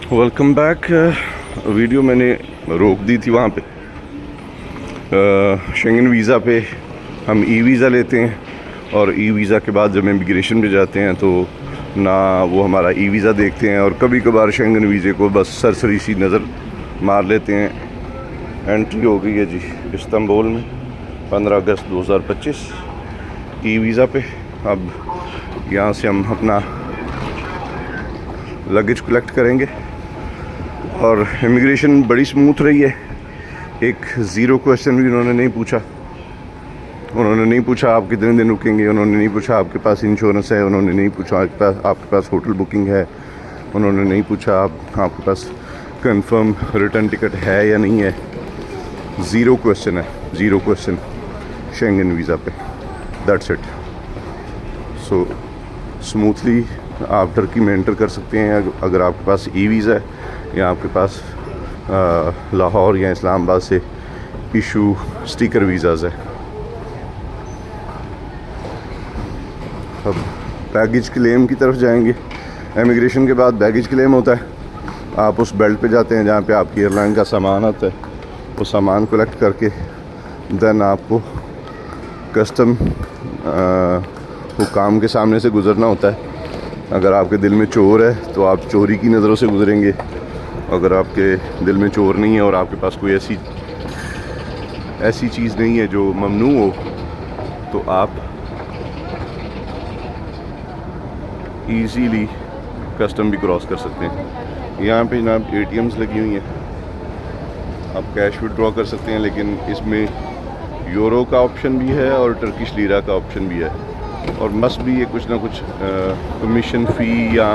Welcome back. Video मैंने रोक दी थी वहाँ पे। शेंगन वीज़ा पे हम ई वीज़ा लेते हैं और ई वीज़ा के बाद जब इमिग्रेशन पे जाते हैं तो ना वो हमारा ई वीज़ा देखते हैं और कभी कभार शेंगन वीज़े को बस सरसरी सी नज़र मार लेते हैं। एंट्री हो गई है जी इस्तांबुल में 15 अगस्त 2025 ई वीज़ा पे। अब यहाँ से हम अपना लगेज कलेक्ट करेंगे और इमिग्रेशन बड़ी स्मूथ रही है। एक ज़ीरो क्वेश्चन भी उन्होंने नहीं पूछा। उन्होंने नहीं पूछा आप कितने दिन रुकेंगे, उन्होंने नहीं पूछा आपके पास इंश्योरेंस है, उन्होंने नहीं पूछा आपके पास होटल बुकिंग है, उन्होंने नहीं पूछा आपके पास कंफर्म रिटर्न टिकट है या नहीं है। ज़ीरो क्वेश्चन है, ज़ीरो क्वेश्चन शेंगन वीज़ा पे। That's it. सो स्मूथली आप टर्की में एंटर कर सकते हैं अगर आपके पास ई वीज़ा है या आपके पास लाहौर या इस्लामाबाद से इशू स्टिकर वीज़ाज़ है। अब बैगेज क्लेम की तरफ जाएंगे। इमिग्रेशन के बाद बैगेज क्लेम होता है। आप उस बेल्ट पे जाते हैं जहाँ पे आपकी एयरलाइन का सामान आता है। वो सामान कलेक्ट करके देन आपको कस्टम हुकाम के सामने से गुज़रना होता है। अगर आपके दिल में चोर है तो आप चोरी की नज़रों से गुजरेंगे। अगर आपके दिल में चोर नहीं है और आपके पास कोई ऐसी चीज़ नहीं है जो ममनू हो तो आप इजीली कस्टम भी क्रॉस कर सकते हैं। यहाँ पे जनाब ATMs लगी हुई हैं, आप कैश विड्रॉ कर सकते हैं, लेकिन इसमें यूरो का ऑप्शन भी है और टर्किश लीरा का ऑप्शन भी है और मस्ट भी ये कुछ ना कुछ कमीशन फ़ी या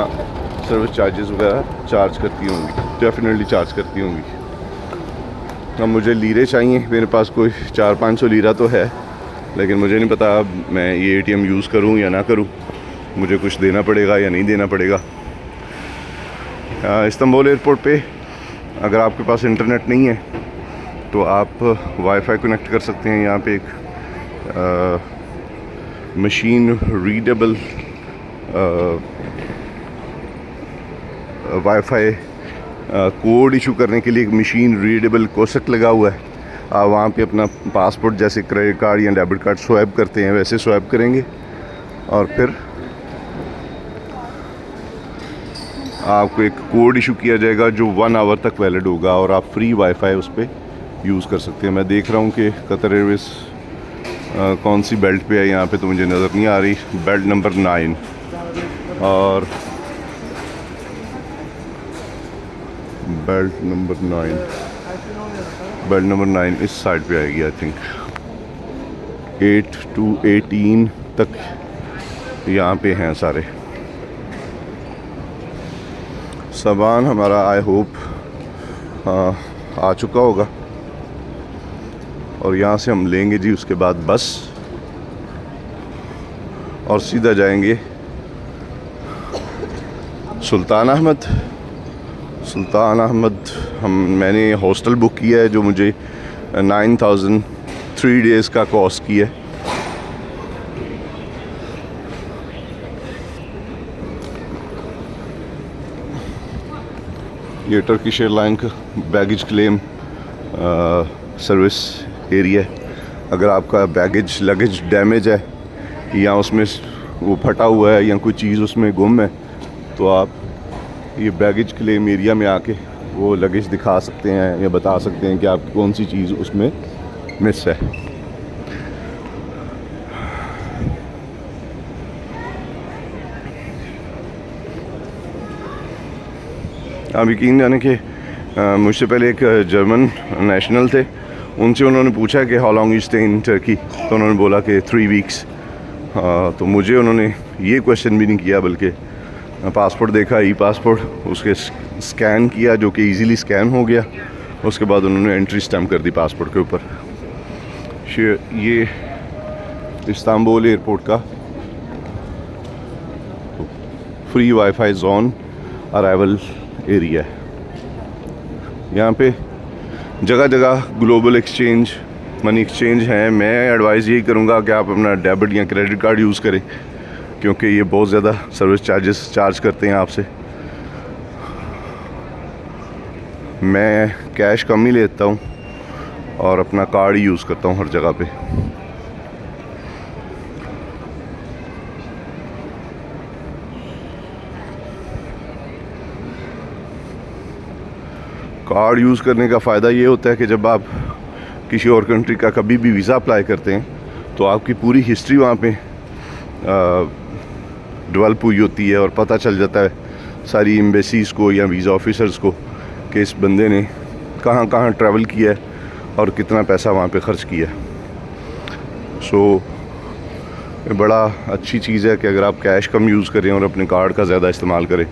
सर्विस चार्जेस वगैरह चार्ज करती होंगी, डेफिनेटली चार्ज करती होंगी। अब मुझे लीरे चाहिए, मेरे पास कोई 400-500 लीरा तो है, लेकिन मुझे नहीं पता अब मैं ये ATM यूज़ करूँ या ना करूँ, मुझे कुछ देना पड़ेगा या नहीं देना पड़ेगा। इस्तांबुल एयरपोर्ट पे अगर आपके पास इंटरनेट नहीं है तो आप वाईफाई कनेक्ट कर सकते हैं। यहाँ पे एक machine readable wifi code issue करने के लिए एक मशीन रीडेबल कोष्ठक लगा हुआ है। आप वहाँ पे अपना पासपोर्ट जैसे क्रेडिट कार्ड या डेबिट कार्ड स्वाइप करते हैं वैसे स्वाइप करेंगे और फिर आपको एक कोड इशू किया जाएगा जो 1 आवर तक वैलिड होगा और आप फ्री वाईफाई उस पर यूज़ कर सकते हैं। मैं देख रहा हूँ कि कतर एयरवेज़ कौन सी बेल्ट पे है, यहाँ पे तो मुझे नज़र नहीं आ रही। बेल्ट नंबर 9 और बेल्ट नंबर 9 इस साइड पे आएगी। आई थिंक 8 to 18 तक यहाँ पे हैं सारे। सामान हमारा आई होप आ चुका होगा और यहाँ से हम लेंगे जी उसके बाद बस और सीधा जाएंगे सुल्तान अहमद। मैंने हॉस्टल बुक किया है जो मुझे 9,000 3 डेज़ का कॉस्ट की है। ये टर्किश एयरलाइन का बैगेज क्लेम सर्विस एरिया है। अगर आपका लगेज डैमेज है या उसमें वो फटा हुआ है या कोई चीज़ उसमें गुम है तो आप ये बैगेज क्लेम एरिया में आके वो लगेज दिखा सकते हैं या बता सकते हैं कि आपकी कौन सी चीज़ उसमें मिस है। आप यकीन जाने कि मुझसे पहले एक जर्मन नेशनल थे, उनसे उन्होंने पूछा कि how long you stay in Turkey, तो उन्होंने बोला कि 3 वीक्स। तो मुझे उन्होंने ये क्वेश्चन भी नहीं किया बल्कि पासपोर्ट देखा, ई पासपोर्ट, उसके स्कैन किया जो कि इजीली स्कैन हो गया। उसके बाद उन्होंने एंट्री स्टैम्प कर दी पासपोर्ट के ऊपर। ये इस्तांबुल एयरपोर्ट का free wifi zone arrival area है। यहाँ पे जगह जगह ग्लोबल एक्सचेंज, मनी एक्सचेंज हैं। मैं एडवाइस यही करूँगा कि आप अपना डेबिट या क्रेडिट कार्ड यूज़ करें क्योंकि ये बहुत ज़्यादा सर्विस चार्जेस चार्ज करते हैं आपसे। मैं कैश कम ही लेता हूँ और अपना कार्ड ही यूज़ करता हूँ हर जगह पे। कार्ड यूज़ करने का फ़ायदा ये होता है कि जब आप किसी और कंट्री का कभी भी वीज़ा अप्लाई करते हैं तो आपकी पूरी हिस्ट्री वहाँ पे डेवलप हुई होती है और पता चल जाता है सारी एम्बेसीज़ को या वीज़ा ऑफिसर्स को कि इस बंदे ने कहाँ कहाँ ट्रैवल किया है और कितना पैसा वहाँ पे ख़र्च किया है। सो ये बड़ा अच्छी चीज़ है कि अगर आप कैश कम यूज़ करें और अपने कार्ड का ज़्यादा इस्तेमाल करें।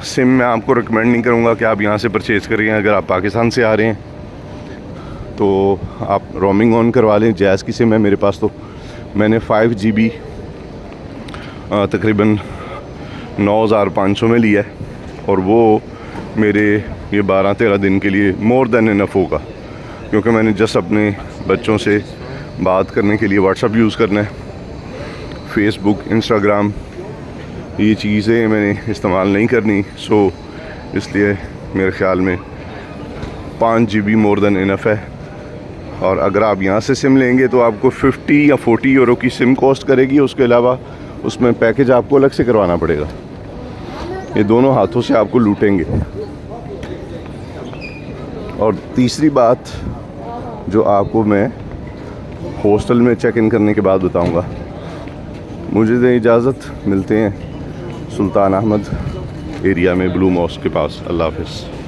सिम मैं आपको रिकमेंड नहीं करूँगा कि आप यहाँ से परचेज़ करें। अगर आप पाकिस्तान से आ रहे हैं तो आप रोमिंग ऑन करवा लें। जैज़ की सिम है मेरे पास, तो मैंने 5 GB तकरीबन 9,500 में लिया है और वो मेरे ये 12-13 दिन के लिए मोर देन इनफ होगा, क्योंकि मैंने जस्ट अपने बच्चों से बात करने के लिए व्हाट्सअप यूज़ करना है। फेसबुक, इंस्टाग्राम, ये चीज़ें मैंने इस्तेमाल नहीं करनी। सो इसलिए मेरे ख़्याल में 5 GB मोर देन इनफ है। और अगर आप यहाँ से सिम लेंगे तो आपको 50 या 40 यूरो की सिम कॉस्ट करेगी। उसके अलावा उसमें पैकेज आपको अलग से करवाना पड़ेगा। ये दोनों हाथों से आपको लूटेंगे। और तीसरी बात जो आपको मैं हॉस्टल में चेक इन करने के बाद बताऊंगा। मुझे दें इजाज़त, मिलते हैं सुल्तान अहमद एरिया में ब्लू मॉस्क के पास। अल्लाह हाफ़िज़।